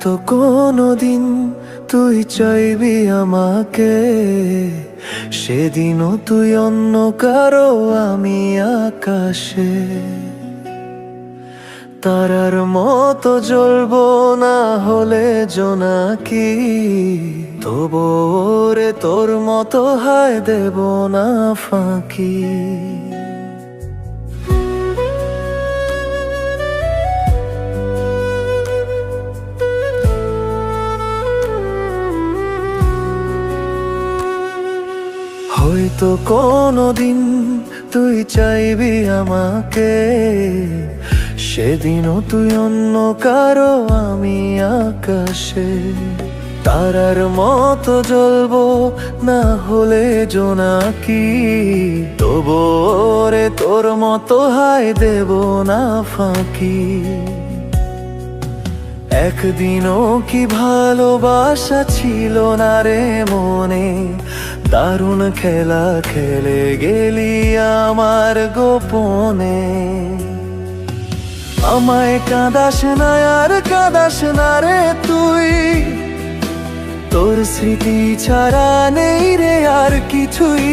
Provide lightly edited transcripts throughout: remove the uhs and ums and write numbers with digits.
হয়তো কোনোদিন তুই চাইবি আমাকে, সেদিনও তুই অন্য কারো আমি আকাশে। তারার মতো জ্বলবো না হলে জোনাকি, তবু রে তোর মতো হায় দেব না ফাঁকি। হয়তো কোনোদিন তুই চাইবি আমাকে, সেদিনও তুই অন্য কারো আমি আকাশে। তারার মতো জ্বলবো না হলে জোনাকি, তবু রে তোর মতো হায় দেব না ফাঁকি। একদিনও কি ভালোবাসা ছিল না রে মনে, দারুণ খেলা খেলে গেলি আমার গোপনে। আমায় কাঁদাস না আর কাঁদাস না রে তুই, তোর স্মৃতি ছাড়া নেই রে আর কিছুই।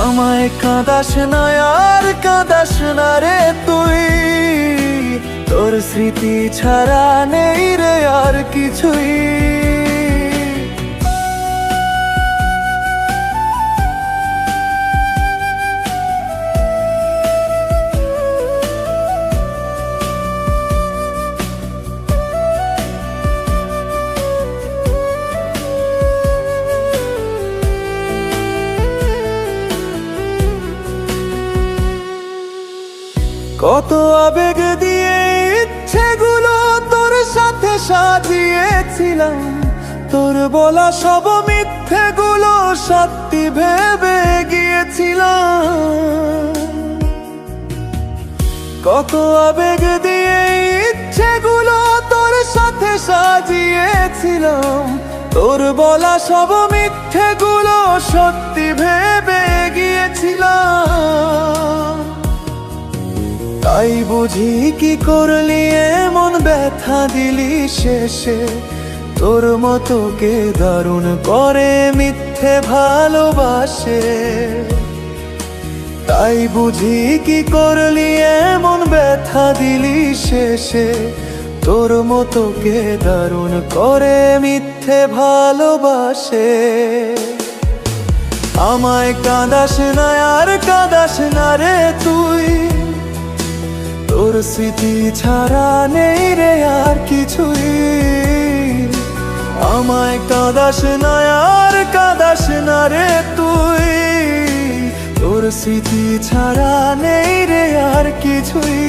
আমায় কাঁদাস না আর কাঁদাস না রে তুই, তোর স্মৃতি ছাড়া নেই রে আর কিছুই। কত আবেগ দিয়ে ইচ্ছেগুলো তোর সাথে সাজিয়েছিলাম, তোর বলা সব মিথ্যেগুলো সত্যি ভেবে গিয়েছিলাম। কত আবেগ দিয়ে ইচ্ছেগুলো তোর সাথে সাজিয়েছিলাম, তোর বলা সব মিথ্যেগুলো সত্যি ভেবে গিয়েছিলাম। তাই বুঝি কি করলি এমন ব্যথা দিলি শেষে, তোর মতো কে দারুণ করে মিথ্যে ভালোবাসে। তাই বুঝি কি করলি এমন ব্যথা দিলি শেষে, তোর মতো কে দারুণ করে মিথ্যে ভালোবাসে। আমায় কাঁদাস না আর কাঁদাস না রে তুই, তোর স্মৃতি ছাড়া নেই রে আর কিছুই। আমায় কাঁদাস না আর কাঁদাস না রে তুই, তোর স্মৃতি ছাড়া নেই রে আর কিছুই।